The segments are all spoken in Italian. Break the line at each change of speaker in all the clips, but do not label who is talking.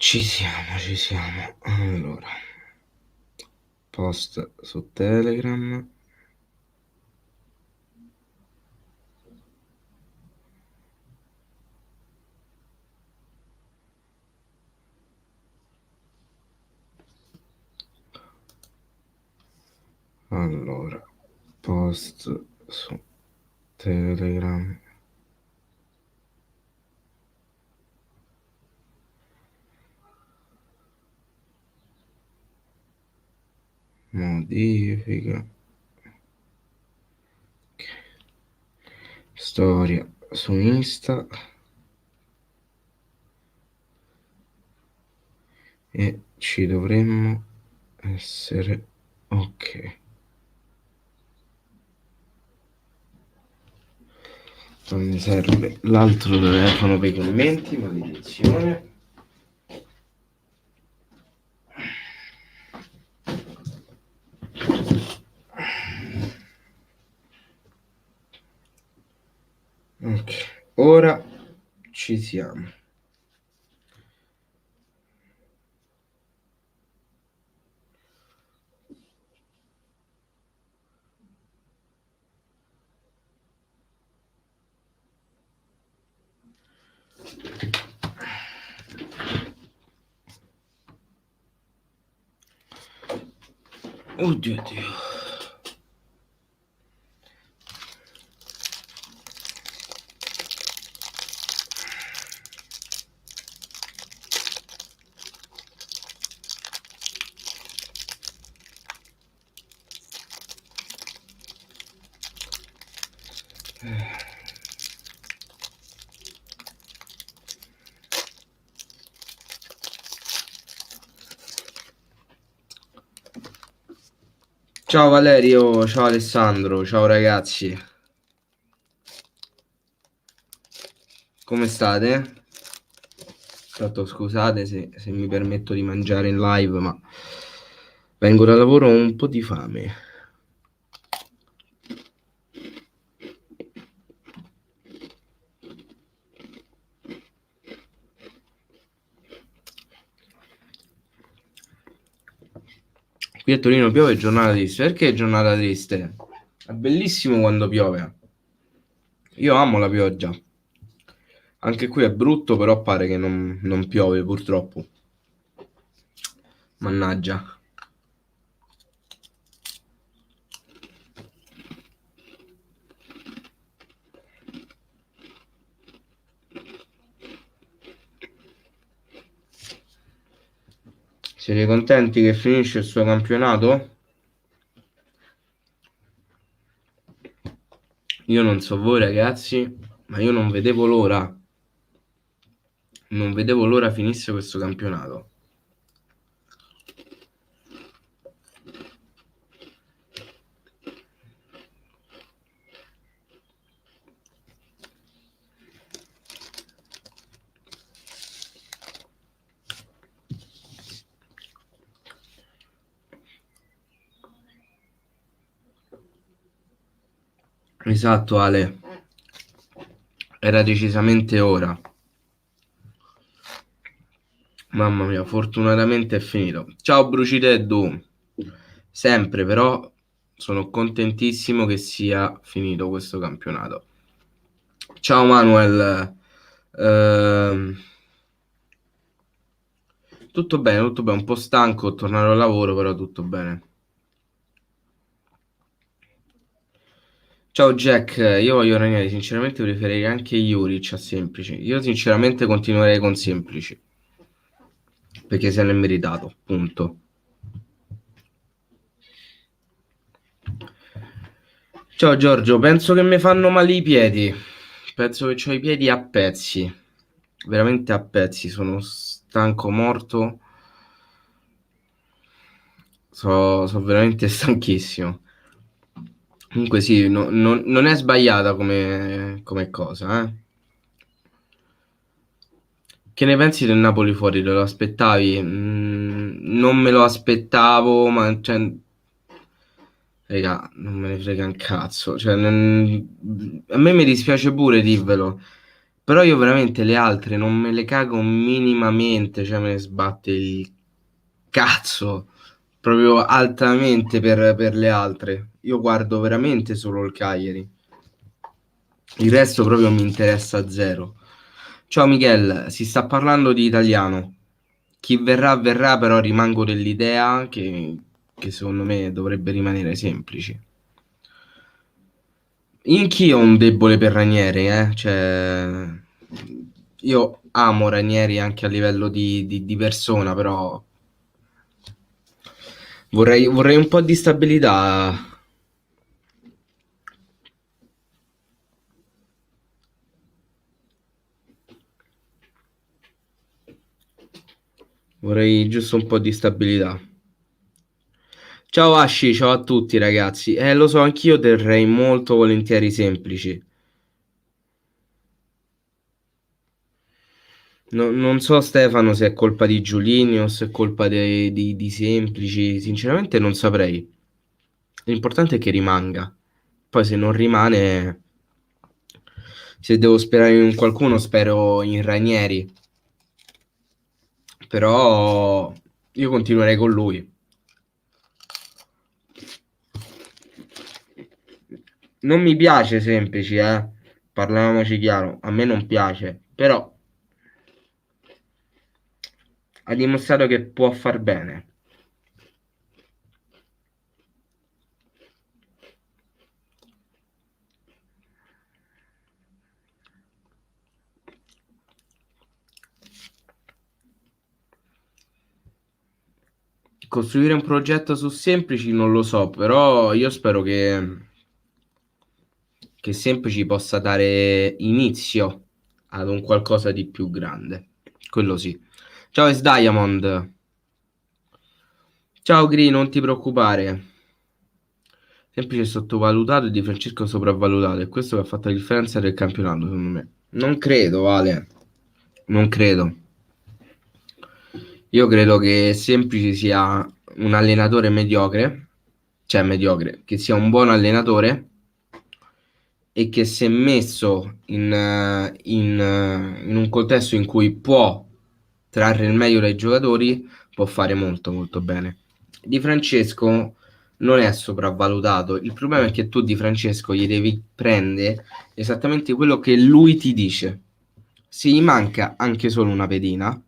Ci siamo, ci siamo. Allora, post su Telegram. Allora, post su Telegram. Modifica. Storia su Insta. E ci dovremmo essere ok. Poi mi serve l'altro telefono per i commenti, maledizione. Ok, ora ci siamo. Oddio Dio. Ciao Valerio, ciao Alessandro, ciao ragazzi, come state? Tanto scusate se mi permetto di mangiare in live, ma vengo da lavoro ho un po' di fame. Qui a Torino piove, giornata triste. Perché è giornata triste? È bellissimo quando piove. Io amo la pioggia. Anche qui è brutto, però pare che non piove purtroppo. Mannaggia. Siete contenti che finisce il suo campionato? Io non so voi ragazzi, ma io non vedevo l'ora. Non vedevo l'ora finisse questo campionato. Esatto, Ale. Era decisamente ora. Mamma mia, fortunatamente è finito. Ciao Brucideddu. Sempre però sono contentissimo che sia finito questo campionato. Ciao Manuel. Ehm, tutto bene, un po' stanco, tornare al lavoro, però tutto bene. Ciao Jack, io voglio Ranieri, sinceramente preferirei anche Juric a Semplici. Io sinceramente continuerei con Semplici, perché se l'è meritato, punto. Ciao Giorgio, penso che mi fanno male i piedi. Penso che ho i piedi a pezzi, veramente a pezzi. Sono stanco, morto. So veramente stanchissimo. Comunque sì, non è sbagliata come cosa, eh. Che ne pensi del Napoli fuori? Te lo aspettavi? Non me lo aspettavo, ma cioè, raga, non me ne frega un cazzo. Cioè, a me mi dispiace pure dirvelo. Però io veramente le altre non me le cago minimamente, cioè me ne sbatte il cazzo, proprio altamente per le altre. Io guardo veramente solo il Cagliari. Il resto proprio mi interessa zero. Ciao Miguel, si sta parlando di italiano. Chi verrà, verrà, però rimango dell'idea che secondo me dovrebbe rimanere semplici. Anch'io ho un debole per Ranieri, Cioè, io amo Ranieri anche a livello di persona, però vorrei un po' di stabilità. Vorrei giusto un po' di stabilità. Ciao Asci, ciao a tutti ragazzi. Lo so, anch'io terrei molto volentieri semplici. Non so Stefano se è colpa di Giulinio o se è colpa di semplici, sinceramente non saprei. L'importante è che rimanga. Poi se non rimane, se devo sperare in qualcuno, spero in Ranieri. Però io continuerei con lui. Non mi piace semplici, parliamoci chiaro, a me non piace, però ha dimostrato che può far bene. Costruire un progetto su semplici non lo so, però io spero che semplici possa dare inizio ad un qualcosa di più grande. Quello sì. Ciao S Diamond. Ciao Gri, non ti preoccupare. Semplice sottovalutato e Di Francesco sopravvalutato. E questo che ha fatto la differenza del campionato, secondo me. Non credo, Vale. Non credo. Io credo che Semplici sia un allenatore mediocre, cioè mediocre, che sia un buon allenatore e che se messo in un contesto in cui può trarre il meglio dai giocatori, può fare molto molto bene. Di Francesco non è sopravvalutato, il problema è che tu Di Francesco gli devi prendere esattamente quello che lui ti dice. Se gli manca anche solo una pedina,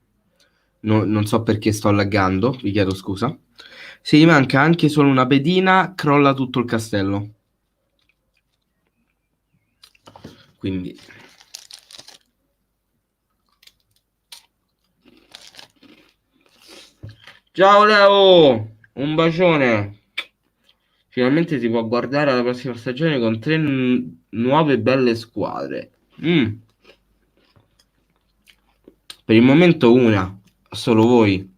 non so perché sto laggando, vi chiedo scusa. Se gli manca anche solo una pedina, crolla tutto il castello. Quindi, ciao Leo, un bacione. Finalmente si può guardare la prossima stagione con tre nuove belle squadre. Mm, per il momento una, solo voi.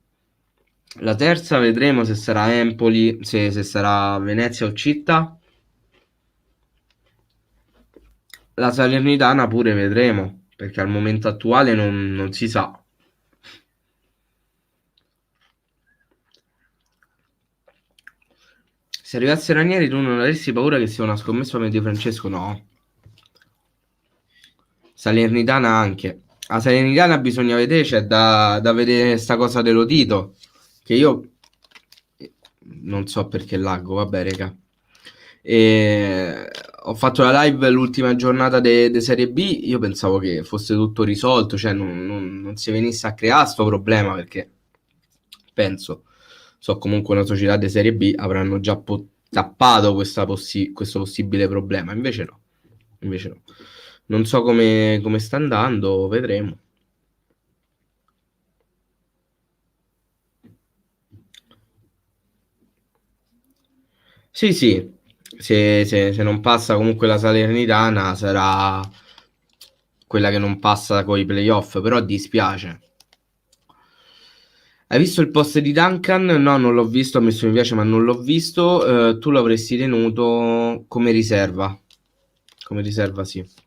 La terza vedremo se sarà Empoli, se sarà Venezia o Città. La Salernitana pure vedremo, perché al momento attuale non si sa. Se arrivasse Ranieri tu non avresti paura che sia una scommessa come Di Francesco? No. Salernitana anche. A Salernitana bisogna vedere, c'è da vedere sta cosa dello Tito, che io non so perché laggo, vabbè, raga. E ho fatto la live l'ultima giornata di Serie B, io pensavo che fosse tutto risolto, cioè non si venisse a creare sto problema perché penso, so comunque una società di Serie B avranno già tappato questo possibile problema, invece no. Non so come sta andando, vedremo. Sì, sì, se non passa comunque la Salernitana sarà quella che non passa con i playoff, però dispiace. Hai visto il post di Duncan? No, non l'ho visto, ho messo mi piace ma non l'ho visto. Tu l'avresti tenuto come riserva. Come riserva, sì.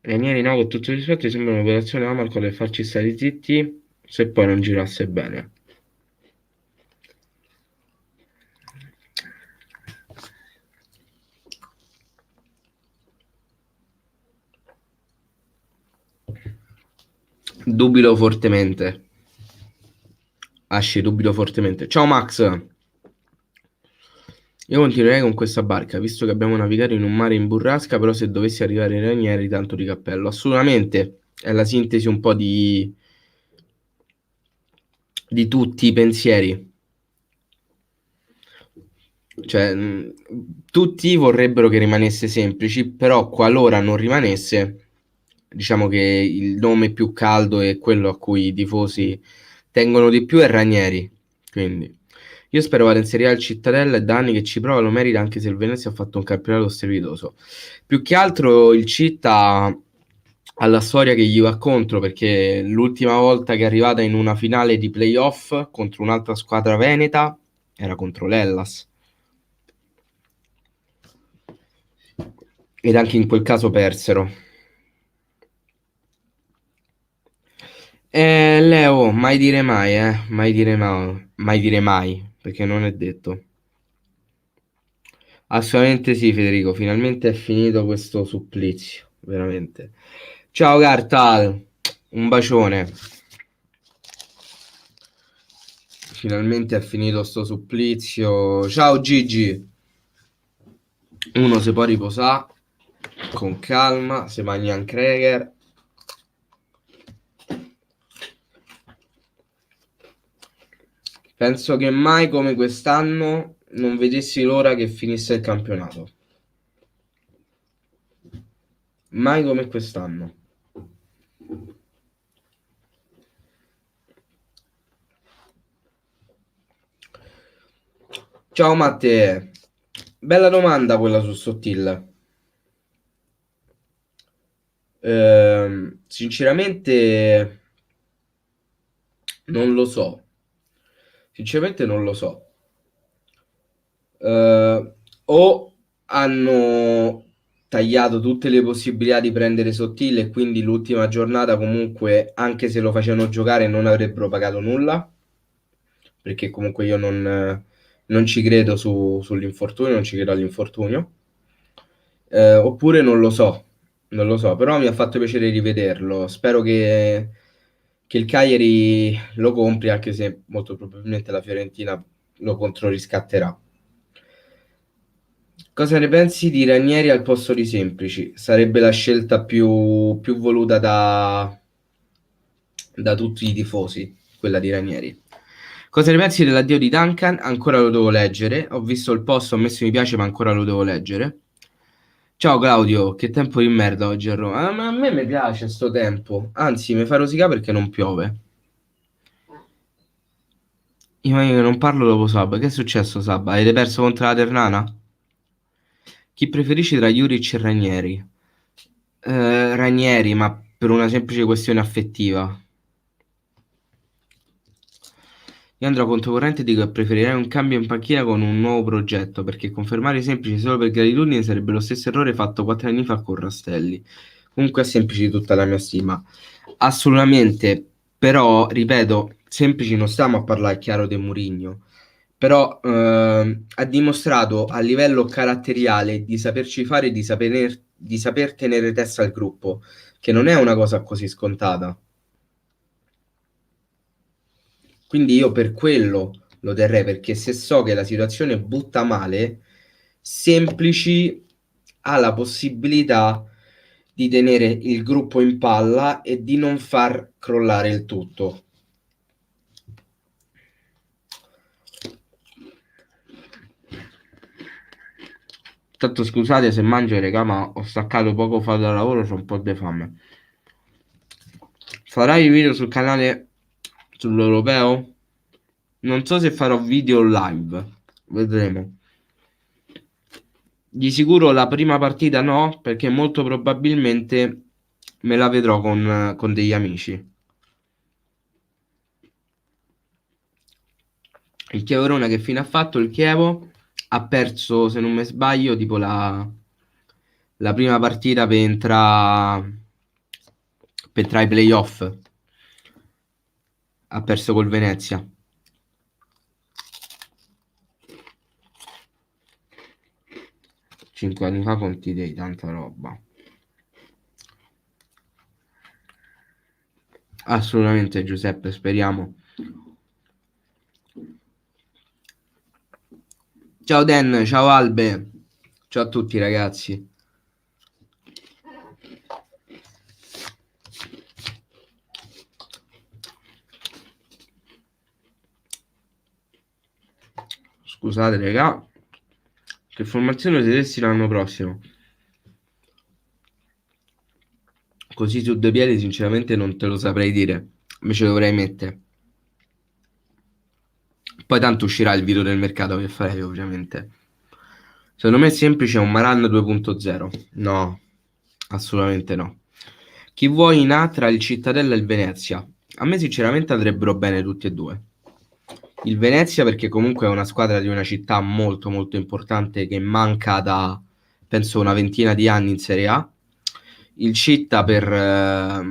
Ranieri no, con tutto il rispetto, mi sembra un'operazione Amarco per farci stare zitti se poi non girasse bene. Dubito fortemente. Asci, dubito fortemente. Ciao Max, io continuerei con questa barca, visto che abbiamo navigato in un mare in burrasca, però se dovessi arrivare ai Ranieri, tanto di cappello. Assolutamente, è la sintesi un po' di tutti i pensieri. Cioè, tutti vorrebbero che rimanesse semplici, però qualora non rimanesse, diciamo che il nome più caldo e quello a cui i tifosi tengono di più è Ranieri. Quindi, io spero vada in Serie A il Cittadella, è da anni che ci prova, lo merita anche se il Venezia ha fatto un campionato strepitoso. Più che altro il Città ha la storia che gli va contro, perché l'ultima volta che è arrivata in una finale di playoff contro un'altra squadra veneta era contro l'Hellas. Ed anche in quel caso persero. Leo, mai dire mai, mai dire mai, mai dire mai, perché non è detto. Assolutamente sì, Federico, finalmente è finito questo supplizio, veramente. Ciao Cartal, un bacione. Finalmente è finito sto supplizio. Ciao Gigi. Uno si può riposare con calma, si mangia un cracker. Penso che mai come quest'anno non vedessi l'ora che finisse il campionato. Mai come quest'anno. Ciao Matte, bella domanda quella su Sottil. Sinceramente non lo so. Sinceramente non lo so. O hanno tagliato tutte le possibilità di prendere Sottile e quindi l'ultima giornata comunque, anche se lo facevano giocare, non avrebbero pagato nulla, perché comunque io non ci credo sull'infortunio, non ci credo all'infortunio. Oppure non lo so, però mi ha fatto piacere rivederlo. Spero che il Cagliari lo compri, anche se molto probabilmente la Fiorentina lo controriscatterà. Cosa ne pensi di Ranieri al posto di Semplici? Sarebbe la scelta più voluta da tutti i tifosi, quella di Ranieri. Cosa ne pensi dell'addio di Duncan? Ancora lo devo leggere. Ho visto il post, ho messo mi piace, ma ancora lo devo leggere. Ciao Claudio, che tempo di merda oggi a Roma. Ma a me mi piace sto tempo. Anzi, mi fa rosicare perché non piove. Io non parlo dopo Sab. Che è successo, Sab? Avete perso contro la Ternana? Chi preferisci tra Juric e Ranieri? Ranieri, ma per una semplice questione affettiva. Io andrò controcorrente e dico che preferirei un cambio in panchina con un nuovo progetto, perché confermare i semplici solo per gratitudine sarebbe lo stesso errore fatto 4 anni fa con Rastelli. Comunque è semplice tutta la mia stima. Assolutamente, però, ripeto, semplici non stiamo a parlare chiaro di Mourinho, però ha dimostrato a livello caratteriale di saperci fare e di saper tenere testa al gruppo, che non è una cosa così scontata. Quindi io per quello lo terrei, perché se so che la situazione butta male, Semplici ha la possibilità di tenere il gruppo in palla e di non far crollare il tutto. Tanto scusate se mangio, raga, ma ho staccato poco fa dal lavoro, c'ho un po' di fame. Farai video sul canale sull'europeo? Non so se farò video live, vedremo. Di sicuro la prima partita no, perché molto probabilmente me la vedrò con degli amici. Il Chievo Verona che fine ha fatto? Il Chievo ha perso, se non mi sbaglio, tipo la prima partita per entrare ai playoff. Ha perso col Venezia. 5 anni fa conti dei, tanta roba. Assolutamente Giuseppe, speriamo. Ciao Den, ciao Albe, ciao a tutti ragazzi. Scusate raga, che formazione useresti l'anno prossimo? Così su due piedi sinceramente non te lo saprei dire, invece dovrei mettere. Poi tanto uscirà il video del mercato che farei ovviamente. Secondo me è semplice, è un Maran 2.0. No, assolutamente no. Chi vuoi in A tra il Cittadella e il Venezia? A me sinceramente andrebbero bene tutti e due. Il Venezia perché comunque è una squadra di una città molto molto importante che manca da penso una ventina di anni in Serie A. Il Città perché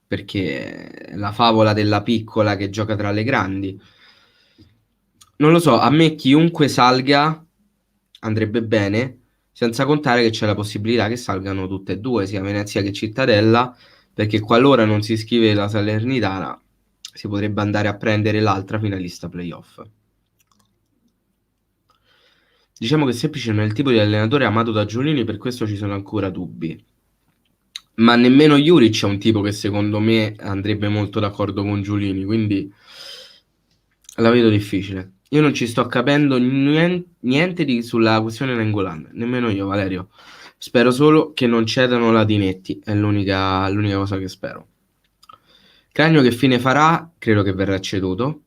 è la favola della piccola che gioca tra le grandi. Non lo so, a me chiunque salga andrebbe bene, senza contare che c'è la possibilità che salgano tutte e due, sia Venezia che Cittadella, perché qualora non si iscrive la Salernitana, si potrebbe andare a prendere l'altra finalista playoff. Diciamo che Semplice non è il tipo di allenatore amato da Giulini, per questo ci sono ancora dubbi. Ma nemmeno Juric è un tipo che secondo me andrebbe molto d'accordo con Giulini, quindi la vedo difficile. Io non ci sto capendo niente sulla questione Nengolan, nemmeno io, Valerio. Spero solo che non cedano la Dinetti, è l'unica cosa che spero. Cagno che fine farà? Credo che verrà ceduto.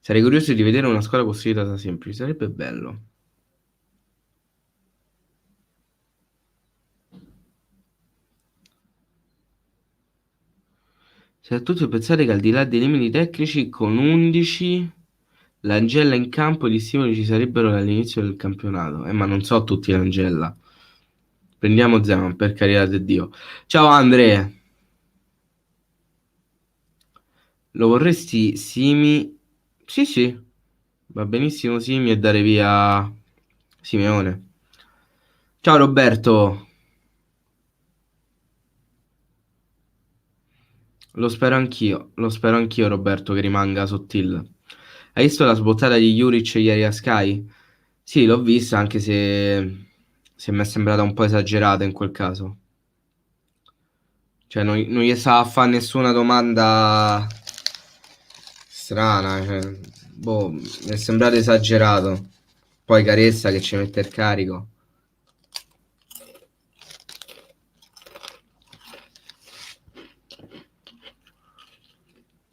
Sarei curioso di vedere una squadra costruita da Semplice, sarebbe bello. Se a tutti pensate che al di là dei limiti tecnici, con 11 l'Angella in campo gli stimoli ci sarebbero dall'inizio del campionato. Ma non so tutti l'Angella. Prendiamo Zeman, per carità di Dio. Ciao Andre, lo vorresti Simi? Sì, sì, va benissimo Simi e dare via Simeone. Ciao Roberto, lo spero anch'io Roberto che rimanga Sottil. Hai visto la sbottata di Juric ieri a Sky? Sì, l'ho vista anche se mi è sembrata un po' esagerata in quel caso. Cioè non gli stava a fare nessuna domanda strana, cioè, boh, mi è sembrato esagerato. Poi Caressa che ci mette il carico.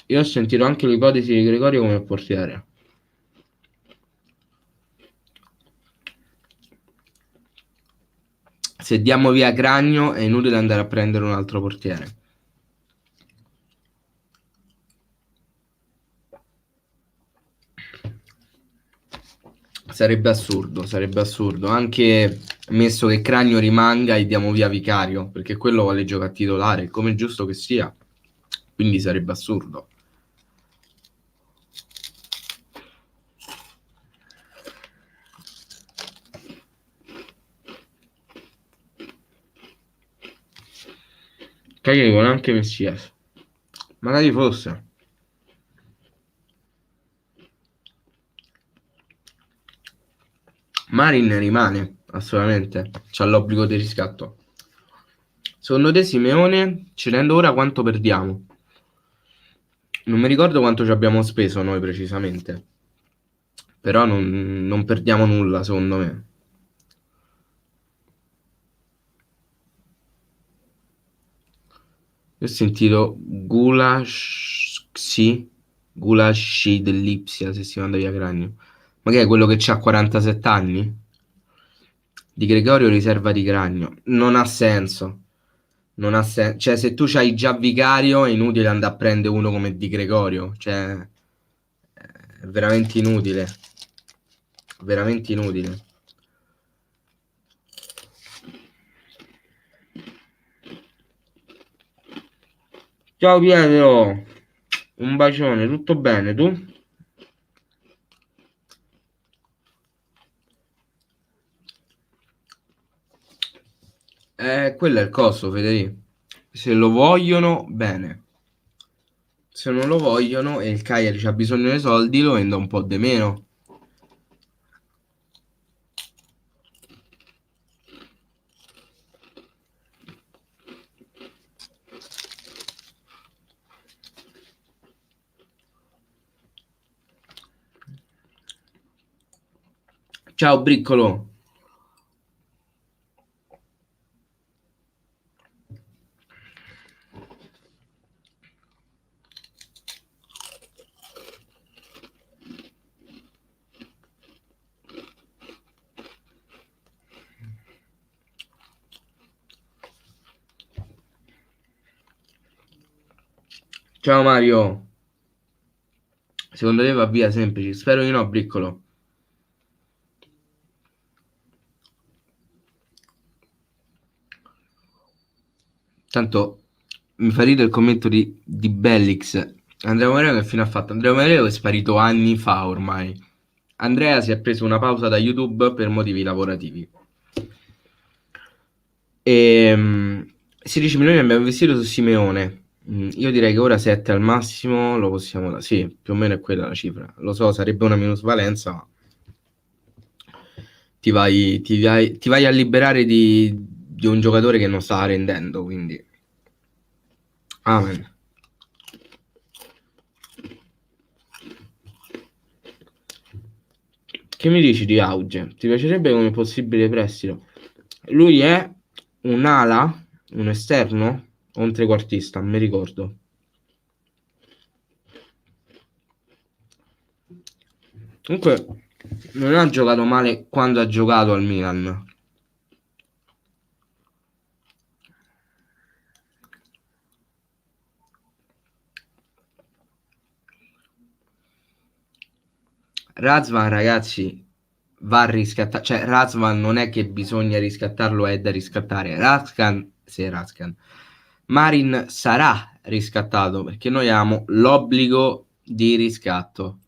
Io ho sentito anche l'ipotesi di Gregorio come portiere. Se diamo via Cragno è inutile andare a prendere un altro portiere. Sarebbe assurdo. Anche messo che Cragno rimanga e diamo via Vicario, perché quello vuole giocare a titolare, come è giusto che sia. Quindi sarebbe assurdo. Cagliari con anche Messias. Magari fosse. Marin rimane, assolutamente. C'ha l'obbligo di riscatto. Secondo te Simeone, cedendo ora quanto perdiamo? Non mi ricordo quanto ci abbiamo speso noi precisamente. Però non perdiamo nulla, secondo me. Io ho sentito Gulasci dell'Ipsia se si manda via Cranio. Ma che è quello che ha 47 anni? Di Gregorio riserva di Cragno. Non ha senso. Non ha senso. Cioè, se tu c'hai già Vicario, è inutile andare a prendere uno come Di Gregorio. Cioè, è veramente inutile. Veramente inutile. Ciao Pietro. Un bacione, tutto bene, tu? Quello è il costo, Federico. Se lo vogliono, bene. Se non lo vogliono e il Cagliari ha bisogno dei soldi, lo vendo un po' di meno. Ciao Briccolo. Ciao Mario. Secondo te va via semplice? Spero di no, Briccolo. Tanto mi fa ridere il commento di Bellix. Andrea Moreno che fine ha fatto? Andrea Moreno è sparito anni fa ormai. Andrea si è preso una pausa da YouTube per motivi lavorativi. 16 milioni abbiamo investito su Simeone. Io direi che ora 7 al massimo lo possiamo dare. Sì, più o meno è quella la cifra. Lo so, sarebbe una minusvalenza, ma ti vai a liberare di un giocatore che non sta rendendo, quindi amen. Che mi dici di Auge? Ti piacerebbe come possibile prestito? Lui è un'ala, un esterno o un trequartista, non mi ricordo. Comunque non ha giocato male quando ha giocato al Milan. Razvan, ragazzi, va riscattato. Cioè, Razvan non è che bisogna riscattarlo, è da riscattare. Razkan. Marin sarà riscattato perché noi abbiamo l'obbligo di riscatto.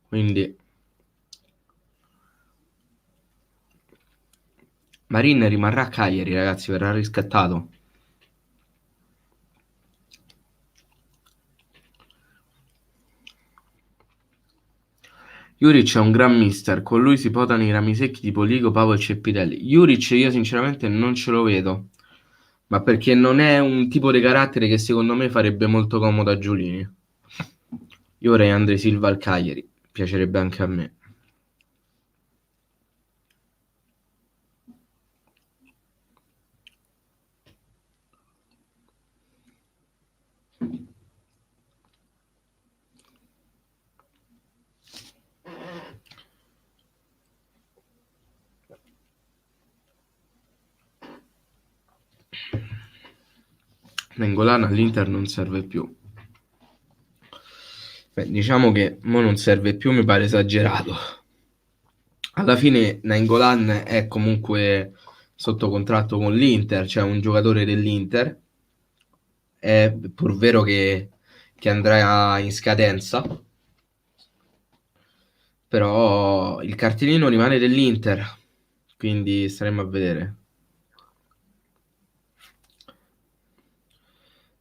Quindi Marin rimarrà a Cagliari, ragazzi, verrà riscattato. Juric è un gran mister, con lui si potano i rami secchi tipo Ligo, Pavo e Ceppitelli. Juric io sinceramente non ce lo vedo, ma perché non è un tipo di carattere che secondo me farebbe molto comodo a Giulini. Io vorrei Andre Silva al Cagliari, piacerebbe anche a me. Nengolan all'Inter non serve più. Beh, diciamo che mo non serve più, mi pare esagerato. Alla fine Nainggolan è comunque sotto contratto con l'Inter, cioè un giocatore dell'Inter. È pur vero che andrà in scadenza, però il cartellino rimane dell'Inter, quindi staremo a vedere.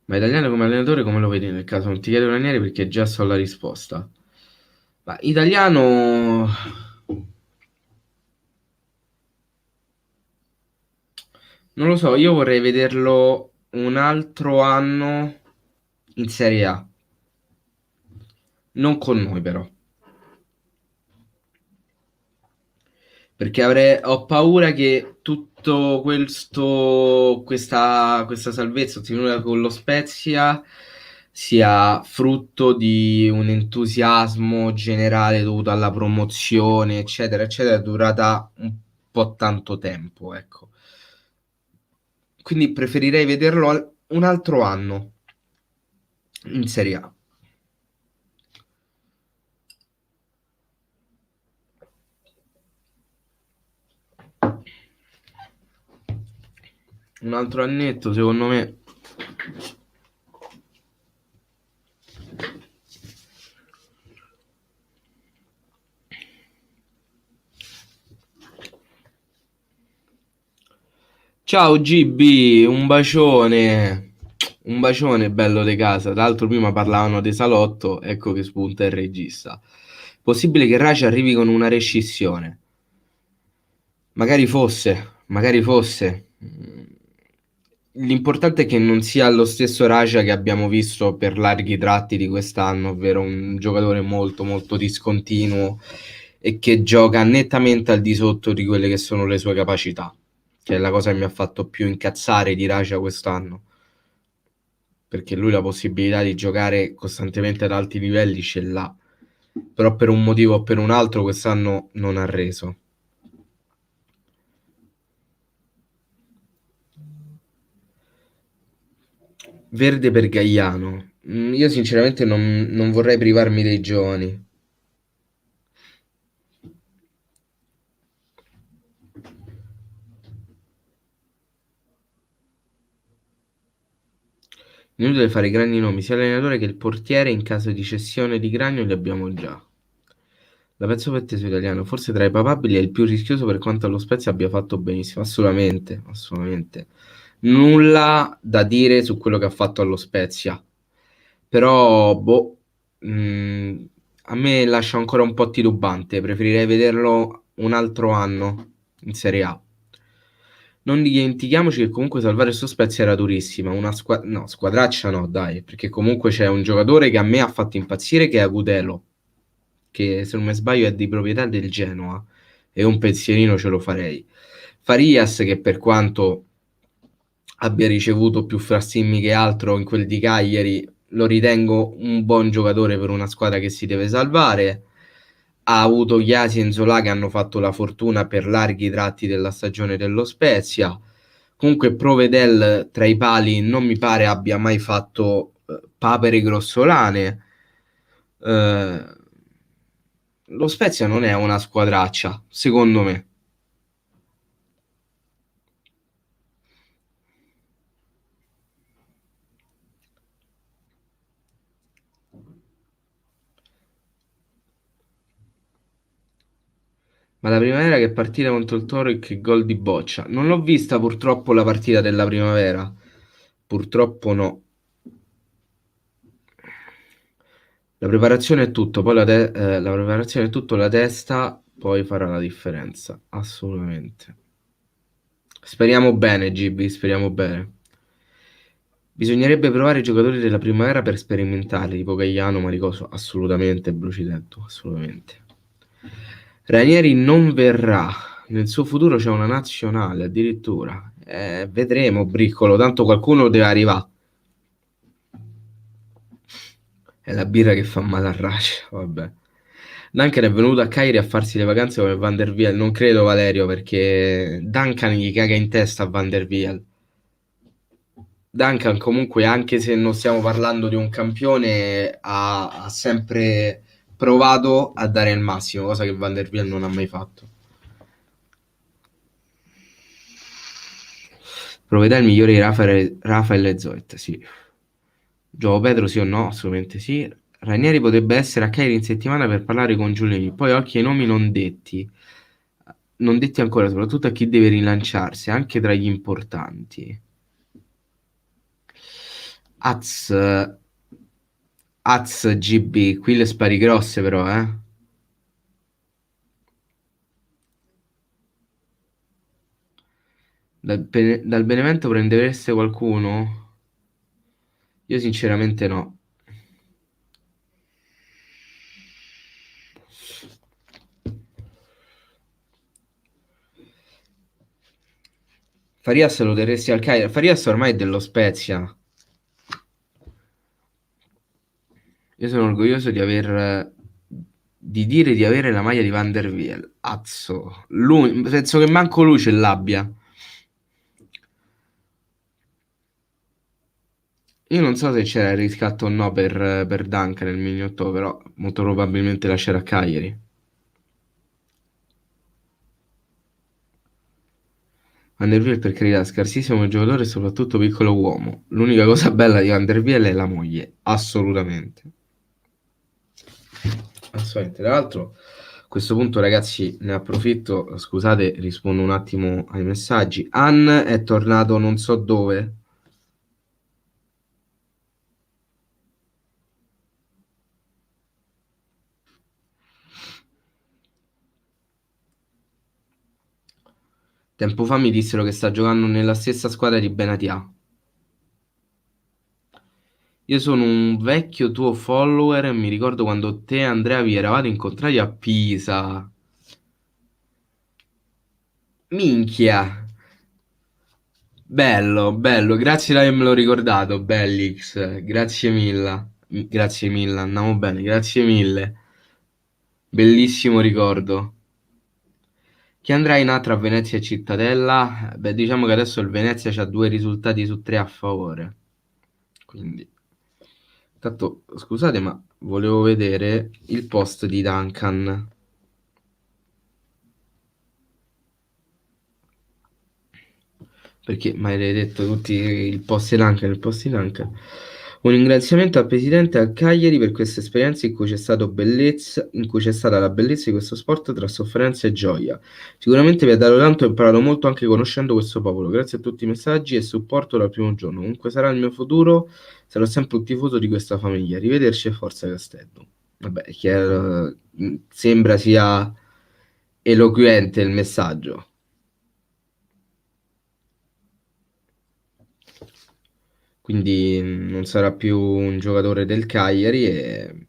Ma Italiano come allenatore come lo vedi nel caso? Non ti chiedo Ranieri perché già so la risposta. Ma Italiano non lo so, io vorrei vederlo un altro anno in Serie A, non con noi però, perché ho paura che tutto questa salvezza ottenuta con lo Spezia sia frutto di un entusiasmo generale dovuto alla promozione, eccetera, eccetera, durata un po' tanto tempo, ecco. Quindi preferirei vederlo un altro anno in Serie A. Un altro annetto, secondo me. Ciao GB, un bacione. Un bacione bello de casa. Tra l'altro prima parlavano di salotto, ecco che spunta il regista. Possibile che Raja arrivi con una rescissione. Magari fosse, magari fosse. L'importante è che non sia lo stesso Raja che abbiamo visto per larghi tratti di quest'anno, ovvero un giocatore molto molto discontinuo e che gioca nettamente al di sotto di quelle che sono le sue capacità, che è la cosa che mi ha fatto più incazzare di Raja quest'anno, perché lui la possibilità di giocare costantemente ad alti livelli ce l'ha, però per un motivo o per un altro quest'anno non ha reso. Verde per Gaiano. Io sinceramente non vorrei privarmi dei giovani. Inutile fare grandi nomi, sia l'allenatore che il portiere in caso di cessione di Gragno li abbiamo già. La penso per te su italiano, forse tra i papabili è il più rischioso per quanto allo Spezia abbia fatto benissimo, assolutamente, assolutamente. Nulla da dire su quello che ha fatto allo Spezia, però boh, a me lascia ancora un po' titubante, preferirei vederlo un altro anno in Serie A. Non dimentichiamoci che comunque salvare il suo Spezia era durissima, no, squadraccia no, dai, perché comunque c'è un giocatore che a me ha fatto impazzire che è Agudelo, che se non mi sbaglio è di proprietà del Genoa e un pensierino ce lo farei. Farias che per quanto abbia ricevuto più frassimmi che altro in quel di Cagliari, lo ritengo un buon giocatore per una squadra che si deve salvare. Ha avuto Chiasi e Nzola che hanno fatto la fortuna per larghi tratti della stagione dello Spezia. Comunque Provedel tra i pali non mi pare abbia mai fatto papere grossolane. Eh, lo Spezia non è una squadraccia, secondo me. Ma la primavera che partita contro il Toro e che gol di boccia. Non l'ho vista purtroppo la partita della primavera. Purtroppo no. La preparazione è tutto, poi la preparazione è tutto, la testa poi farà la differenza. Assolutamente. Speriamo bene, Gibi, speriamo bene. Bisognerebbe provare i giocatori della primavera per sperimentare, tipo Gagliano, Maricoso, assolutamente, Brucidetto, assolutamente. Ranieri non verrà, nel suo futuro c'è una nazionale addirittura. Vedremo, Briccolo, tanto qualcuno deve arrivare. È la birra che fa male a Rash, vabbè. Duncan è venuto a Cagliari a farsi le vacanze come Van der Wiel. Non credo, Valerio, perché Duncan gli caga in testa a Van der Wiel. Duncan comunque, anche se non stiamo parlando di un campione, ha sempre provato a dare il massimo, cosa che Van der Wiel non ha mai fatto. Proprietà il migliore di Rafael e Zoet, sì. Giovo Pedro sì o no? Assolutamente sì. Ranieri potrebbe essere a Cagliari in settimana per parlare con Giuliani. Poi occhi ai nomi non detti ancora, soprattutto a chi deve rilanciarsi, anche tra gli importanti. Az GB, qui le spari grosse però, eh. Dal Benevento prendereste qualcuno? Io sinceramente no. Farias lo terresti al Cagliari. Farias ormai è dello Spezia. Io sono orgoglioso di dire di avere la maglia di Van der Wiel. Azzo. Lui, penso che manco lui ce l'abbia. Io non so se c'era il riscatto o no per Duncan nel Mignotto, però molto probabilmente lascerà a Cagliari. Van der Wiel per carità, scarsissimo come giocatore e soprattutto piccolo uomo. L'unica cosa bella di Van der Wiel è la moglie. Assolutamente. Assolutamente. Tra l'altro, a questo punto, ragazzi, ne approfitto. Scusate, rispondo un attimo ai messaggi. Ann è tornato non so dove. Tempo fa mi dissero che sta giocando nella stessa squadra di Benatia. Io sono un vecchio tuo follower e mi ricordo quando te e Andrea vi eravate incontrati a Pisa. Minchia. Bello, bello, grazie di avermelo ricordato, Bellix. Grazie mille. Grazie mille, andiamo bene, grazie mille. Bellissimo ricordo. Chi andrà in A tra Venezia e Cittadella? Beh, diciamo che adesso il Venezia ha 2 risultati su 3 a favore. Quindi, tanto, scusate, ma volevo vedere il post di Duncan. Perché mi avete detto tutti il post di Duncan, il post di Duncan. Un ringraziamento al presidente e al Cagliari per questa esperienza in cui c'è stato bellezza, in cui c'è stata la bellezza di questo sport tra sofferenza e gioia. Sicuramente vi ha dato tanto e ho imparato molto anche conoscendo questo popolo. Grazie a tutti i messaggi e supporto dal primo giorno. Comunque sarà il mio futuro, sarò sempre un tifoso di questa famiglia. Arrivederci e forza Castello. Vabbè, sembra sia eloquente il messaggio. Quindi non sarà più un giocatore del Cagliari e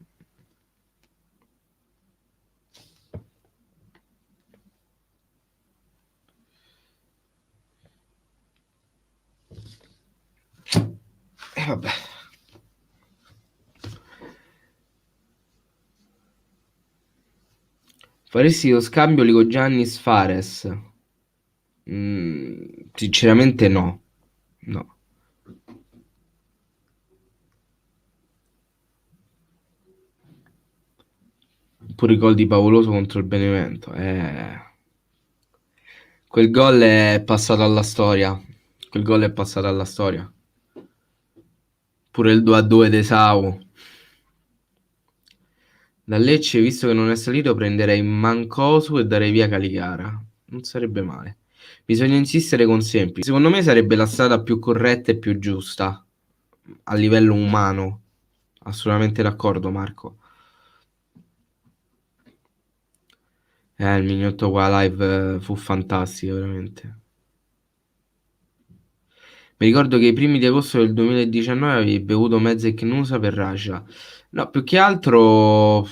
vabbè. Faresti lo scambio con Giannis Fares? Sinceramente no. No. Pure i gol di Paoloso contro il Benevento. Quel gol è passato alla storia. Quel gol è passato alla storia. Pure il 2-2 di Sau. Da Lecce, visto che non è salito, prenderei Mancosu e darei via Caligara. Non sarebbe male. Bisogna insistere con Semplice. Secondo me sarebbe la strada più corretta e più giusta a livello umano. Assolutamente d'accordo, Marco. Il Mignotto qua live fu fantastico, veramente. Mi ricordo che i primi di agosto del 2019 avevi bevuto mezza Ecnusa per Raja. No, più che altro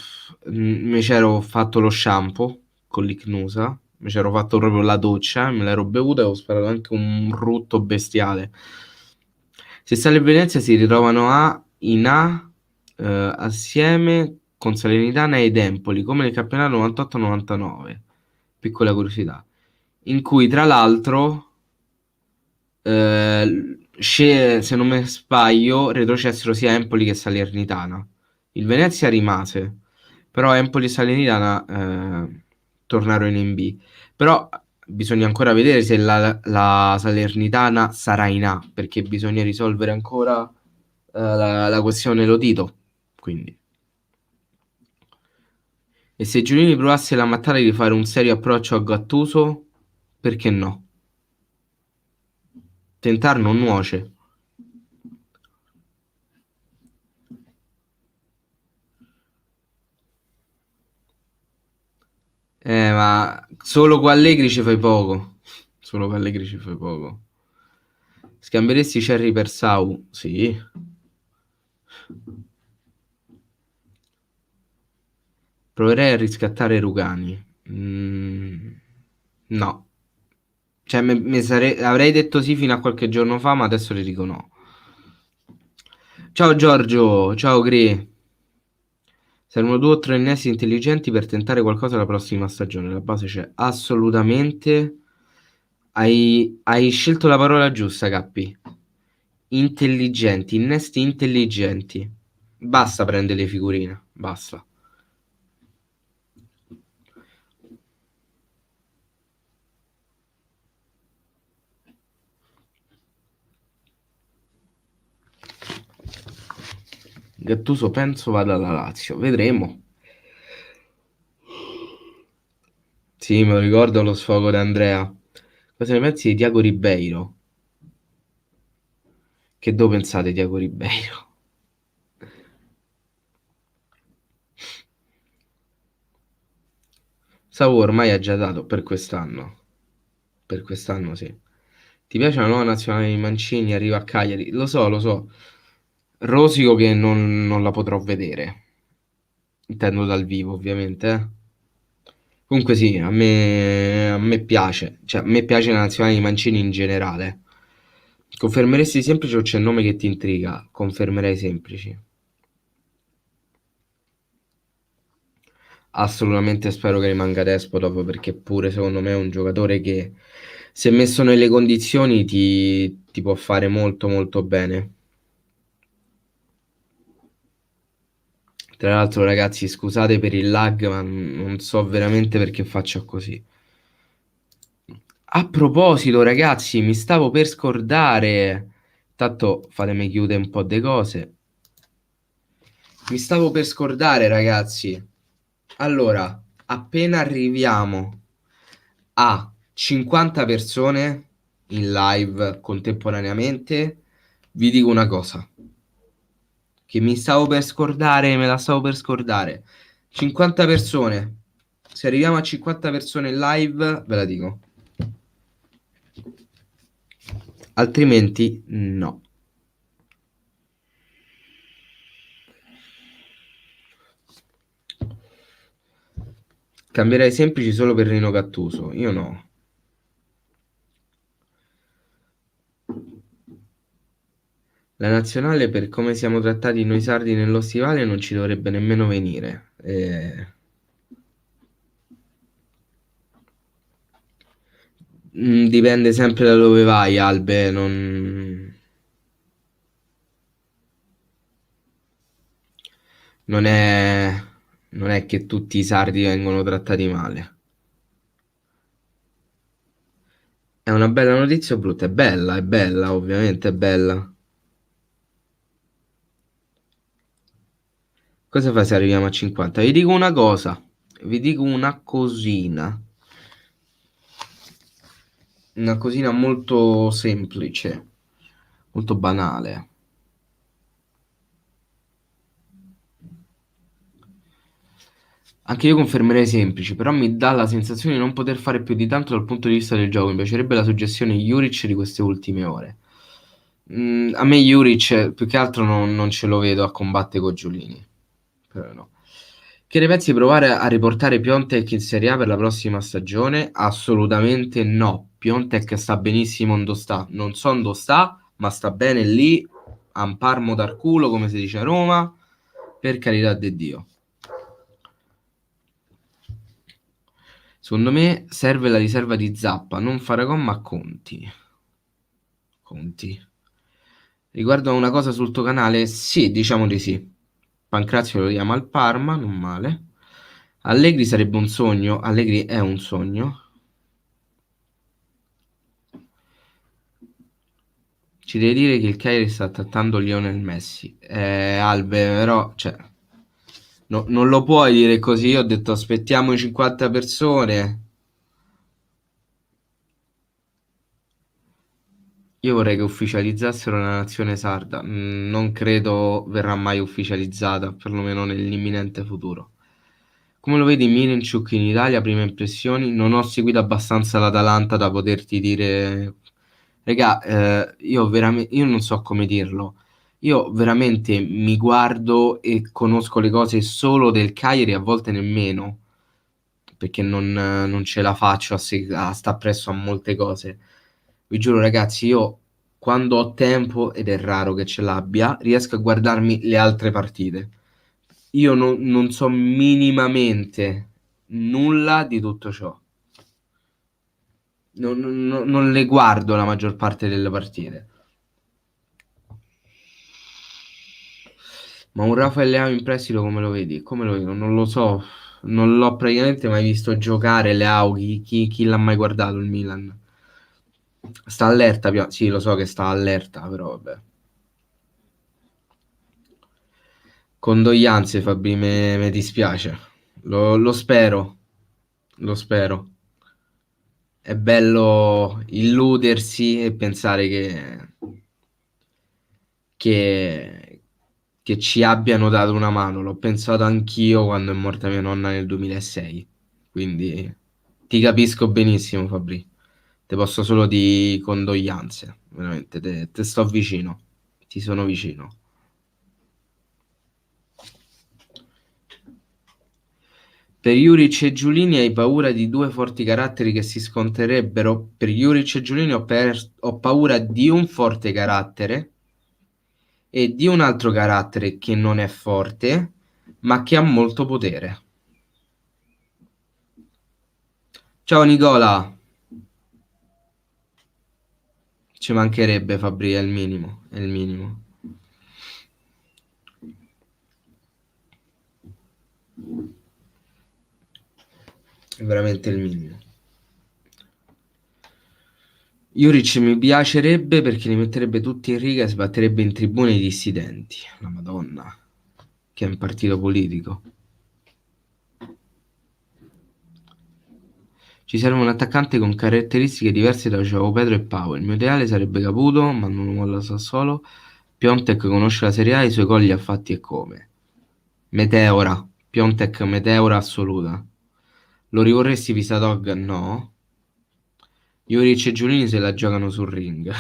mi c'ero fatto lo shampoo con l'Icnusa, mi c'ero fatto proprio la doccia, me l'ero bevuta e ho sparato anche un rutto bestiale. Se Sale e Venezia si ritrovano in A assieme con Salernitana ed Empoli, come nel campionato 98-99. Piccola curiosità. In cui tra l'altro se non mi sbaglio, retrocessero sia Empoli che Salernitana. Il Venezia rimase, però Empoli e Salernitana tornarono in B. Però bisogna ancora vedere se la Salernitana sarà in A, perché bisogna risolvere ancora la questione Lotito. Quindi. E se Giulini provasse la mattata di fare un serio approccio a Gattuso, perché no? Tentar non nuoce. Ma solo con Allegri ci fai poco. Solo con Allegri ci fai poco. Scambieresti Cherry per Sau? Sì. Proverei a riscattare Rugani. No. Cioè, avrei detto sì fino a qualche giorno fa, ma adesso le dico no. Ciao Giorgio, ciao Gri. Servono 2 o 3 innesti intelligenti per tentare qualcosa la prossima stagione. La base c'è assolutamente. Hai scelto la parola giusta, Cappi. Intelligenti, innesti intelligenti. Basta prendere le figurine, basta. Gattuso penso vada alla Lazio, vedremo. Sì, me lo ricordo lo sfogo di Andrea. Cosa ne pensi di Tiago Ribeiro? Che dove pensate Tiago Ribeiro? Savu ormai ha già dato per quest'anno. per quest'anno sì. Ti piace la nuova nazionale di Mancini? Arriva a Cagliari. Lo so, lo so. Rosico che non la potrò vedere. Intendo dal vivo, ovviamente. Comunque sì, a me piace. Cioè, a me piace la nazionale di Mancini in generale. Confermeresti semplici o c'è il nome che ti intriga? Confermerei semplici. Assolutamente spero che rimanga Despotov perché pure secondo me è un giocatore che se messo nelle condizioni ti può fare molto molto bene. Tra l'altro ragazzi scusate per il lag ma non so veramente perché faccio così. A proposito ragazzi mi stavo per scordare. Tanto fatemi chiudere un po' di cose. Mi stavo per scordare ragazzi. Allora, appena arriviamo a 50 persone in live contemporaneamente, vi dico una cosa che mi stavo per scordare, me la stavo per scordare. 50 persone. Se arriviamo a 50 persone in live, ve la dico. Altrimenti no. Cambierei semplici solo per Rino Gattuso. Io no. La nazionale, per come siamo trattati noi sardi nello stivale, non ci dovrebbe nemmeno venire. Dipende sempre da dove vai, Albe. Non è, non è che tutti i sardi vengono trattati male. È una bella notizia o brutta? È bella, ovviamente è bella. Cosa fai se arriviamo a 50? Vi dico una cosa, vi dico una cosina molto semplice, molto banale. Anche io confermerei semplici, però mi dà la sensazione di non poter fare più di tanto dal punto di vista del gioco. Mi piacerebbe la suggestione Juric di queste ultime ore. A me Juric più che altro non ce lo vedo a combattere con Giulini. Però no. Che ne pensi di provare a riportare Piontek in Serie A per la prossima stagione? Assolutamente no. Piontek sta benissimo dove sta. Non so dove sta, ma sta bene lì, a un palmo dal culo, come si dice a Roma, per carità di Dio. Secondo me serve la riserva di Zappa, non Faragon ma Conti. Conti. Riguardo a una cosa sul tuo canale, sì, diciamo di sì. Pancrazio lo chiama al Parma, non male. Allegri sarebbe un sogno, Allegri è un sogno. Ci devi dire che il Cagliari sta trattando Lionel Messi. Albe, però, cioè, non lo puoi dire così. Io ho detto aspettiamo 50 persone. Io vorrei che ufficializzassero la nazione sarda. Non credo verrà mai ufficializzata, perlomeno nell'imminente futuro. Come lo vedi Milenchuk in Italia? Prime impressioni? Non ho seguito abbastanza l'Atalanta da poterti dire. Regà, io non so come dirlo. Io veramente mi guardo e conosco le cose solo del Cagliari, a volte nemmeno, perché non ce la faccio a sta presso a molte cose. Vi giuro, ragazzi, io quando ho tempo, ed è raro che ce l'abbia, riesco a guardarmi le altre partite. Io non so minimamente nulla di tutto ciò. Non le guardo la maggior parte delle partite. Ma un Rafael Leao in prestito come lo vedi? Come lo vedo? Non lo so. Non l'ho praticamente mai visto giocare Leao. Chi l'ha mai guardato il Milan? Sta allerta, sì, lo so che sta allerta, però vabbè. Condoglianze, Fabri, mi dispiace. Lo spero. Lo spero. È bello illudersi e pensare che, che ci abbiano dato una mano. L'ho pensato anch'io quando è morta mia nonna nel 2006. Quindi ti capisco benissimo, Fabri. Te posso solo di condoglianze, veramente, te sto vicino, ti sono vicino. Per Juric e Giulini hai paura di due forti caratteri che si scontrerebbero? Per Juric e Giulini ho paura di un forte carattere e di un altro carattere che non è forte, ma che ha molto potere. Ciao Nicola, ci mancherebbe Fabri, è il minimo, è il minimo. È veramente il minimo. Juric mi piacerebbe perché li metterebbe tutti in riga e sbatterebbe in tribuna i dissidenti. La Madonna, che è un partito politico. Ci serve un attaccante con caratteristiche diverse da João Pedro e Pau. Il mio ideale sarebbe Caputo, ma non lo molla Sassuolo. Piontek conosce la Serie A, i suoi gol li ha fatti e come. Meteora. Piontek meteora assoluta. Lo rivorresti Visatog? No. Juric e Giulini se la giocano sul ring.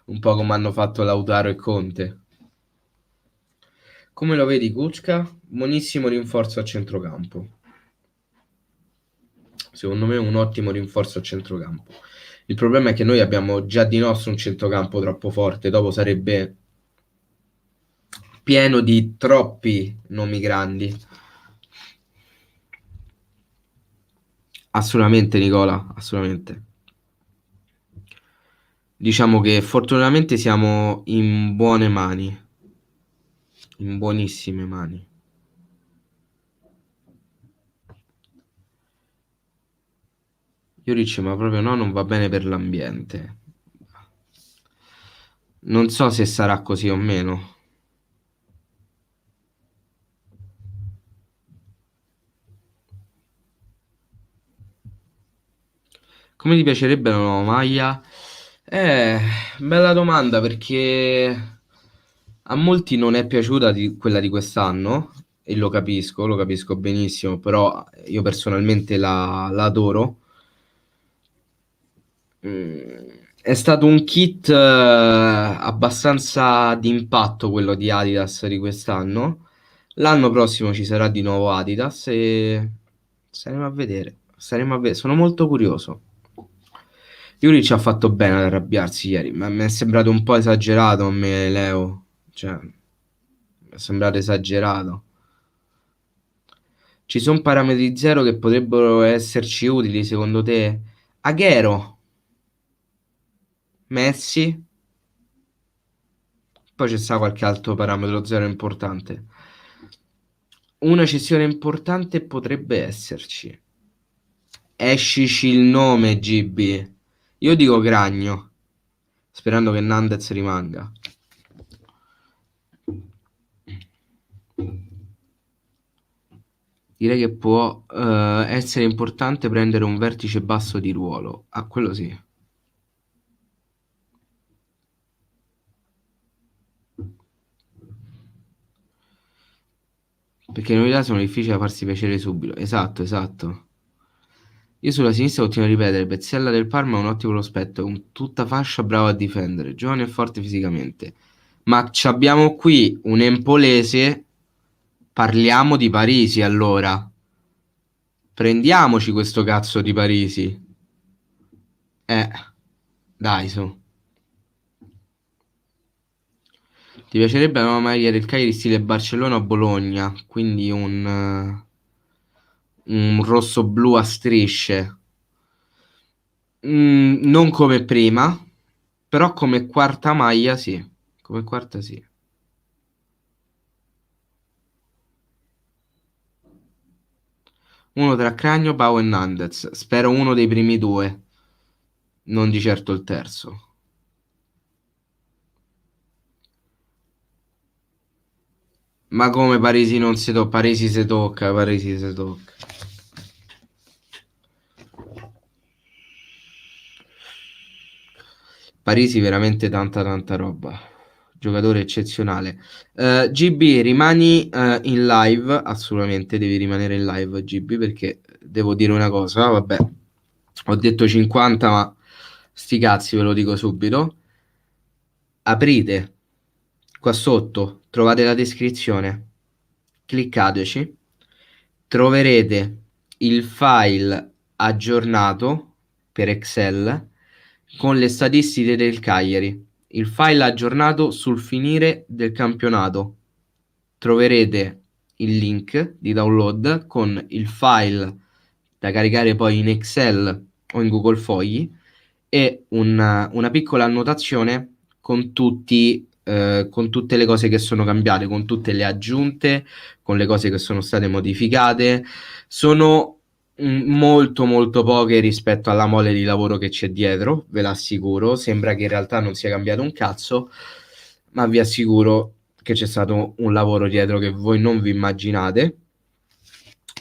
Un po' come hanno fatto Lautaro e Conte. Come lo vedi Kuczka? Buonissimo rinforzo a centrocampo. Secondo me un ottimo rinforzo a centrocampo. Il problema è che noi abbiamo già di nostro un centrocampo troppo forte, dopo sarebbe pieno di troppi nomi grandi. Assolutamente Nicola, assolutamente. Diciamo che fortunatamente siamo in buone mani, in buonissime mani. Juric, ma proprio no, non va bene per l'ambiente. Non so se sarà così o meno. Come ti piacerebbe la nuova maglia? Bella domanda perché a molti non è piaciuta quella di quest'anno e lo capisco benissimo, però io personalmente la adoro. È stato un kit abbastanza d'impatto quello di Adidas di quest'anno. L'anno prossimo ci sarà di nuovo Adidas e staremo a vedere. Staremo a vedere. Sono molto curioso. Juric ci ha fatto bene ad arrabbiarsi ieri, ma mi è sembrato un po' esagerato a me, Leo. Cioè, mi è sembrato esagerato. Ci sono parametri zero che potrebbero esserci utili secondo te? Aguero, Messi, poi c'è sta qualche altro parametro zero importante. Una cessione importante potrebbe esserci. Escici il nome, GB. Io dico Gragno, sperando che Nandez rimanga. Direi che può essere importante prendere un vertice basso di ruolo. Ah, quello sì. Perché le novità sono difficili da farsi piacere subito. Esatto, esatto. Io sulla sinistra continuo a ripetere, Pezzella del Parma è un ottimo prospetto, con tutta fascia bravo a difendere, giovane e forte fisicamente. Ma abbiamo qui un empolese, parliamo di Parisi allora. Prendiamoci questo cazzo di Parisi. Dai su. Ti piacerebbe la nuova maglia del Cagliari stile Barcellona o Bologna? Quindi un rosso-blu a strisce. Non come prima, però come quarta maglia sì. Come quarta sì. Uno tra Cragno, Pau e Nandez. Spero uno dei primi due, non di certo il terzo. Ma come Parisi non si tocca? Parisi si tocca, Parisi si tocca. Parisi veramente tanta tanta roba. Giocatore eccezionale. GB, rimani in live, assolutamente devi rimanere in live GB perché devo dire una cosa, vabbè. Ho detto 50, ma sti cazzi, ve lo dico subito. Aprite qua sotto, trovate la descrizione, cliccateci, troverete il file aggiornato per Excel con le statistiche del Cagliari, il file aggiornato sul finire del campionato. Troverete il link di download con il file da caricare poi in Excel o in Google Fogli e una piccola annotazione con tutte le cose che sono cambiate, con tutte le aggiunte, con le cose che sono state modificate. Sono molto molto poche rispetto alla mole di lavoro che c'è dietro, ve l'assicuro. Sembra che in realtà non sia cambiato un cazzo, ma vi assicuro che c'è stato un lavoro dietro che voi non vi immaginate.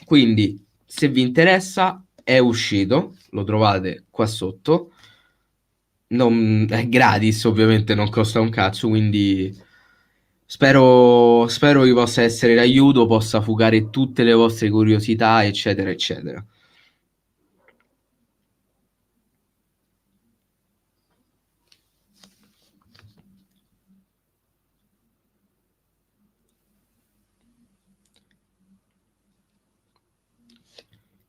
Quindi, se vi interessa, è uscito, lo trovate qua sotto. È gratis, ovviamente, non costa un cazzo, quindi spero vi possa essere d'aiuto, possa fugare tutte le vostre curiosità, eccetera, eccetera.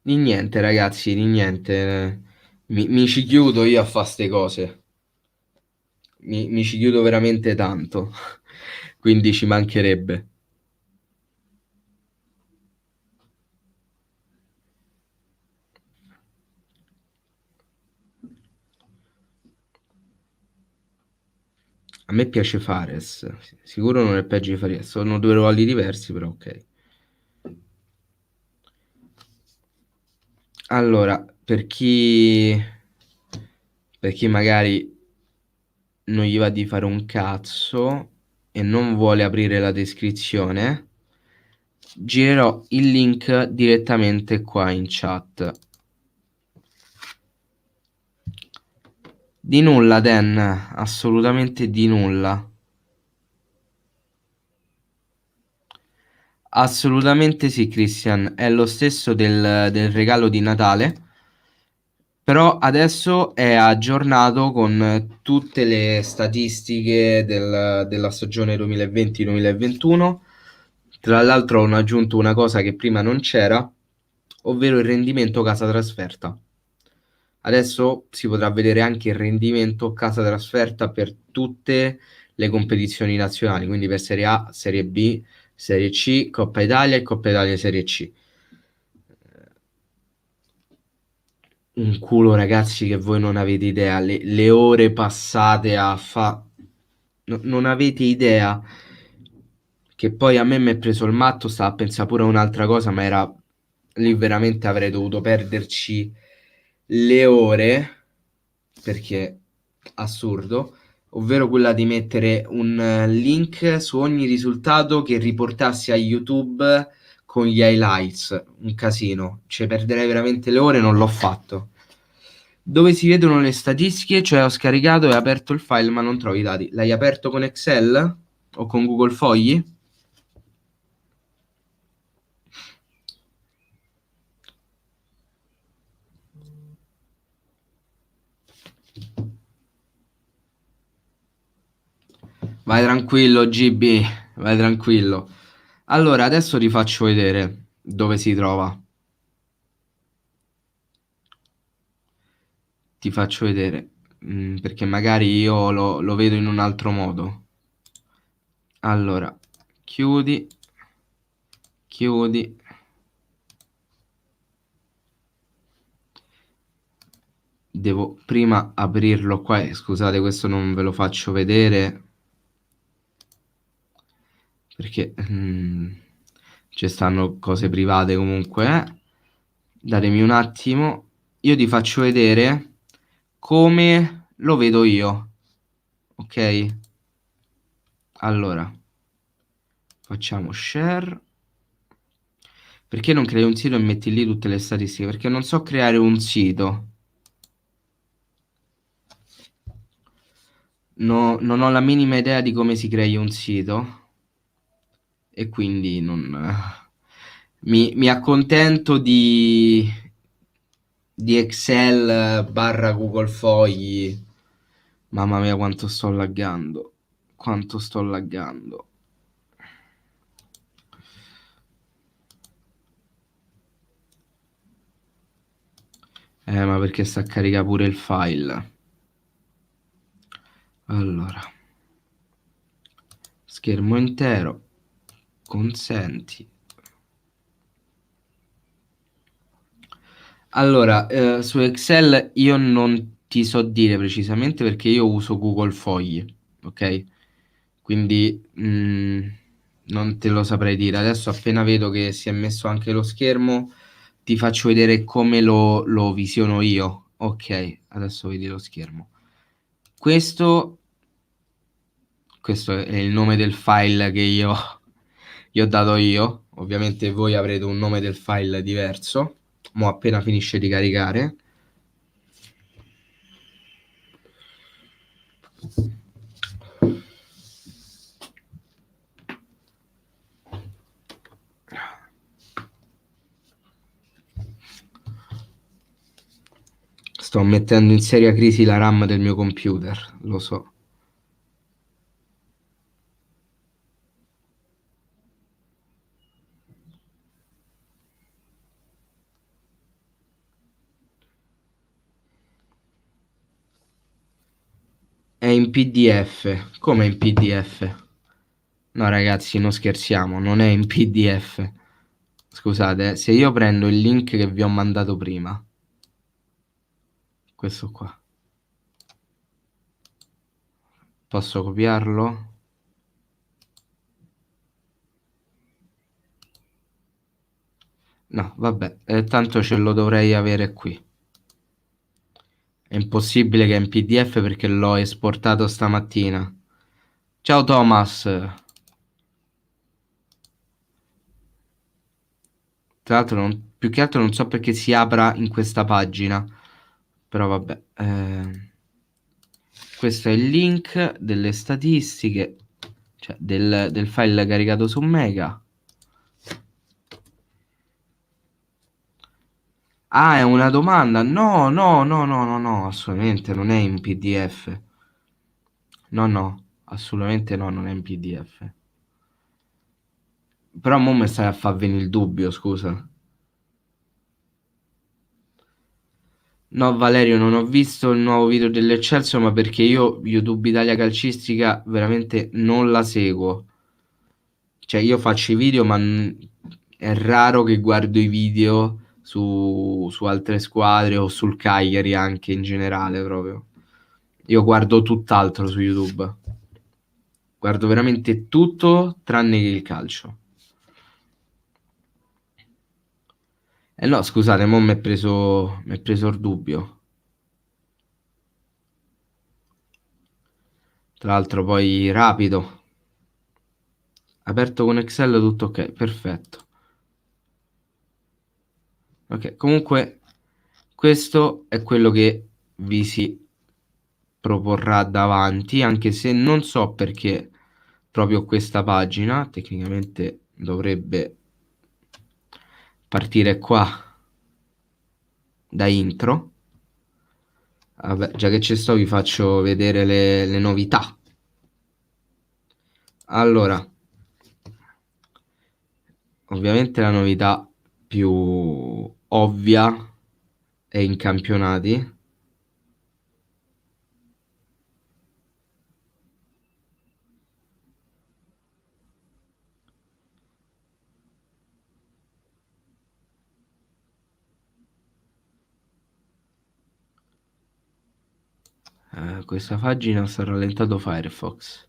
Di niente, ragazzi, di niente. Mi ci chiudo io a fare ste cose. Mi ci chiudo veramente tanto. Quindi ci mancherebbe. A me piace Fares. Sicuro non è peggio di Fares. Sono due ruoli diversi, però ok. Allora, per chi magari non gli va di fare un cazzo e non vuole aprire la descrizione, girerò il link direttamente qua in chat. Di nulla, Dan, assolutamente di nulla. Assolutamente sì, Christian, è lo stesso del regalo di Natale, però adesso è aggiornato con tutte le statistiche della stagione 2020-2021. Tra l'altro hanno aggiunto una cosa che prima non c'era, ovvero il rendimento casa trasferta. Adesso si potrà vedere anche il rendimento casa trasferta per tutte le competizioni nazionali, quindi per Serie A, Serie B, Serie C, Coppa Italia e Coppa Italia Serie C. Un culo, ragazzi, che voi non avete idea. Le ore passate a fa... non avete idea. Che poi a me mi è preso il matto, stava a pensare pure a un'altra cosa, ma era... Lì veramente avrei dovuto perderci le ore, perché assurdo, ovvero quella di mettere un link su ogni risultato che riportassi a YouTube con gli highlights, un casino, cioè perderei veramente le ore, non l'ho fatto. Dove si vedono le statistiche, cioè ho scaricato e aperto il file ma non trovo i dati. L'hai aperto con Excel o con Google Fogli? Vai tranquillo, GB, vai tranquillo. Allora, adesso ti faccio vedere dove si trova. Ti faccio vedere, perché magari io lo vedo in un altro modo. Allora, chiudi, chiudi. Devo prima aprirlo qua. Scusate, questo non ve lo faccio vedere perché ci stanno cose private comunque. Datemi un attimo. Io ti faccio vedere come lo vedo io. Ok? Allora, facciamo share. Perché non crei un sito e metti lì tutte le statistiche? Perché non so creare un sito. No, non ho la minima idea di come si crei un sito e quindi non, mi accontento di Excel barra Google Fogli. Mamma mia quanto sto laggando. Quanto sto laggando. Ma perché sta a caricare pure il file. Allora. Schermo intero. Consenti. Allora, su Excel io non ti so dire precisamente perché io uso Google Fogli, ok? Quindi non te lo saprei dire. Adesso appena vedo che si è messo anche lo schermo, ti faccio vedere come lo visiono io. Ok, adesso vedi lo schermo. Questo è il nome del file che gli ho dato io. Ovviamente voi avrete un nome del file diverso. Mo' appena finisce di caricare. Sto mettendo in seria crisi la RAM del mio computer, lo so. È in PDF. Come in PDF? No, ragazzi, non scherziamo, non è in PDF. Scusate, se io prendo il link che vi ho mandato prima, questo qua, posso copiarlo? No, vabbè, tanto ce lo dovrei avere qui. È impossibile che è in PDF perché l'ho esportato stamattina. Ciao Thomas. Tra l'altro, più che altro non so perché si apra in questa pagina. Però vabbè. Questo è il link delle statistiche, cioè del file caricato su Mega. Ah, è una domanda? No, no, no, no, no, no, assolutamente non è in PDF. No, no, assolutamente no, non è in PDF. Però mo mi stai a far venire il dubbio, scusa. No, Valerio, non ho visto il nuovo video dell'Eccelsior, ma perché io YouTube Italia Calcistica veramente non la seguo. Cioè, io faccio i video, ma è raro che guardo i video su altre squadre o sul Cagliari anche in generale proprio. Io guardo tutt'altro su YouTube. Guardo veramente tutto tranne che il calcio. Eh no, scusate, mo mi è preso il dubbio. Tra l'altro poi rapido. Aperto con Excel tutto ok, perfetto. Ok, comunque questo è quello che vi si proporrà davanti, anche se non so perché proprio questa pagina tecnicamente dovrebbe partire qua da intro. Vabbè, già che ci sto vi faccio vedere le novità. Allora, ovviamente la novità più ovvia è in campionati. Questa pagina sta rallentando Firefox.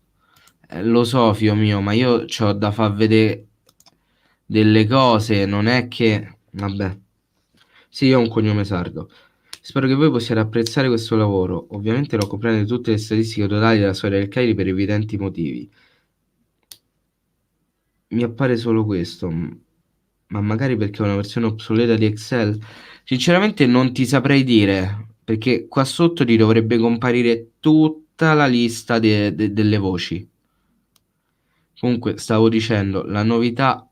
Lo so, fio mio, ma io c'ho da far vedere delle cose, non è che... Vabbè. Sì, io ho un cognome sardo. Spero che voi possiate apprezzare questo lavoro. Ovviamente non comprendere tutte le statistiche totali della storia del Cagliari per evidenti motivi. Mi appare solo questo, ma magari perché è una versione obsoleta di Excel. Sinceramente non ti saprei dire, perché qua sotto ti dovrebbe comparire tutta la lista delle voci. Comunque, stavo dicendo, la novità...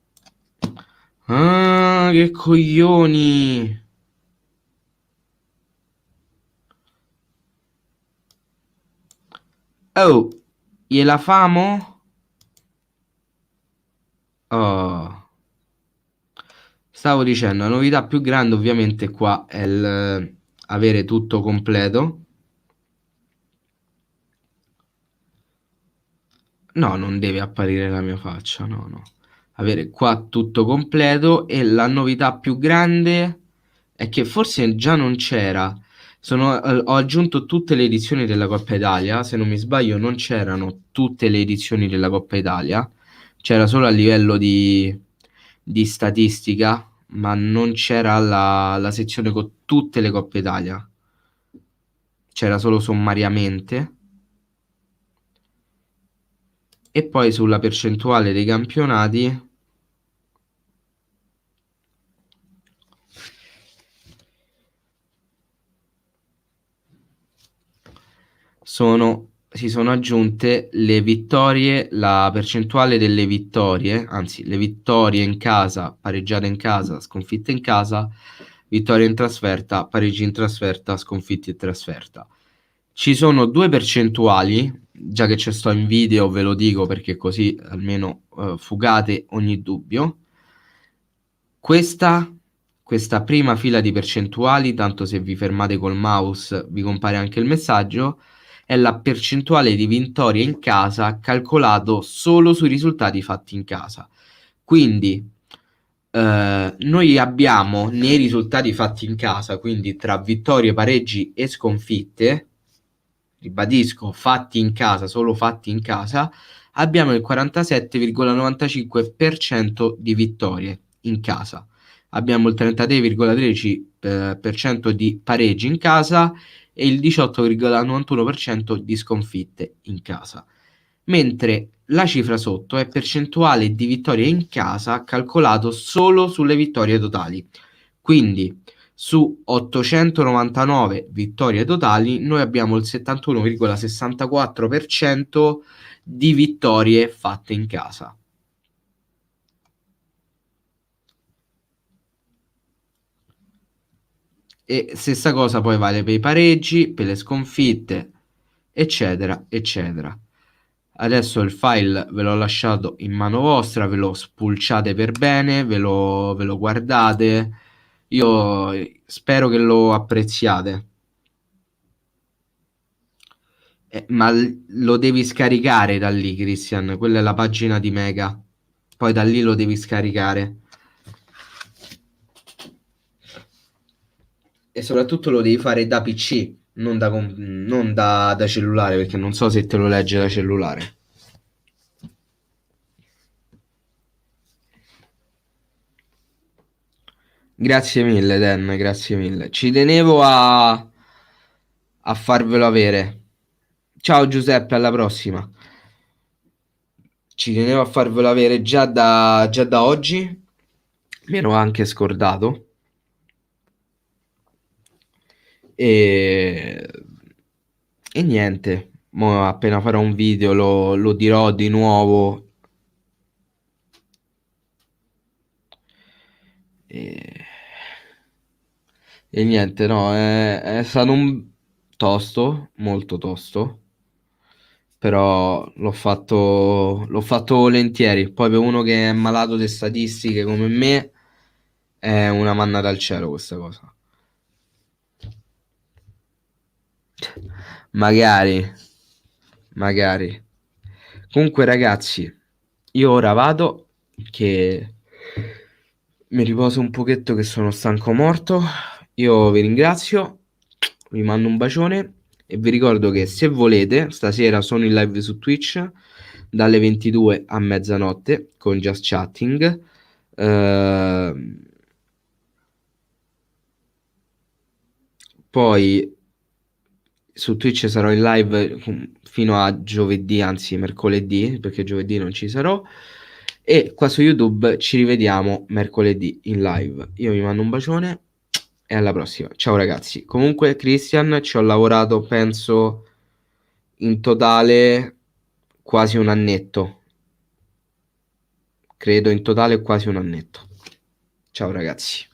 Ah, che coglioni! Oh, gliela famo? Oh. Stavo dicendo, la novità più grande ovviamente qua è avere tutto completo. No, non deve apparire la mia faccia, no, no. Avere qua tutto completo e la novità più grande è che forse già non c'era. Ho aggiunto tutte le edizioni della Coppa Italia, se non mi sbaglio non c'erano tutte le edizioni della Coppa Italia, c'era solo a livello di statistica, ma non c'era la sezione con tutte le Coppe Italia, c'era solo sommariamente. E poi sulla percentuale dei campionati si sono aggiunte le vittorie, la percentuale delle vittorie, anzi le vittorie in casa, pareggiate in casa, sconfitte in casa, vittorie in trasferta, pareggi in trasferta, sconfitte in trasferta. Ci sono due percentuali, già che ci sto in video ve lo dico perché così almeno fugate ogni dubbio. Questa prima fila di percentuali, tanto se vi fermate col mouse vi compare anche il messaggio, è la percentuale di vittorie in casa calcolato solo sui risultati fatti in casa. Quindi noi abbiamo nei risultati fatti in casa, quindi tra vittorie, pareggi e sconfitte, ribadisco, fatti in casa, solo fatti in casa, abbiamo il 47,95% di vittorie in casa. Abbiamo il 33,13% di pareggi in casa e il 18,91% di sconfitte in casa. Mentre la cifra sotto è percentuale di vittorie in casa calcolato solo sulle vittorie totali. Quindi su 899 vittorie totali, noi abbiamo il 71,64% di vittorie fatte in casa. E stessa cosa poi vale per i pareggi, per le sconfitte, eccetera, eccetera. Adesso il file ve l'ho lasciato in mano vostra, ve lo spulciate per bene, ve lo guardate. Io spero che lo apprezziate. Ma lo devi scaricare da lì, Christian. Quella è la pagina di Mega. Poi da lì lo devi scaricare. E soprattutto lo devi fare da PC, non da cellulare, perché non so se te lo legge da cellulare. Grazie mille, Dan, grazie mille. Ci tenevo a farvelo avere. Ciao Giuseppe, alla prossima. Ci tenevo a farvelo avere già da oggi. Mi ero anche scordato. E, e niente, mo appena farò un video lo dirò di nuovo. E, e niente, no, è stato un tosto, molto tosto, però l'ho fatto volentieri. Poi per uno che è malato di statistiche come me, è una manna dal cielo questa cosa. Magari, magari. Comunque ragazzi, io ora vado che mi riposo un pochetto che sono stanco morto. Io vi ringrazio, vi mando un bacione e vi ricordo che se volete, stasera sono in live su Twitch dalle 22 a mezzanotte con Just Chatting. Poi su Twitch sarò in live fino a giovedì, anzi mercoledì, perché giovedì non ci sarò. E qua su YouTube ci rivediamo mercoledì in live. Io vi mando un bacione e alla prossima. Ciao ragazzi. Comunque, Christian, ci ho lavorato, penso, in totale quasi un annetto. Credo in totale quasi un annetto. Ciao ragazzi.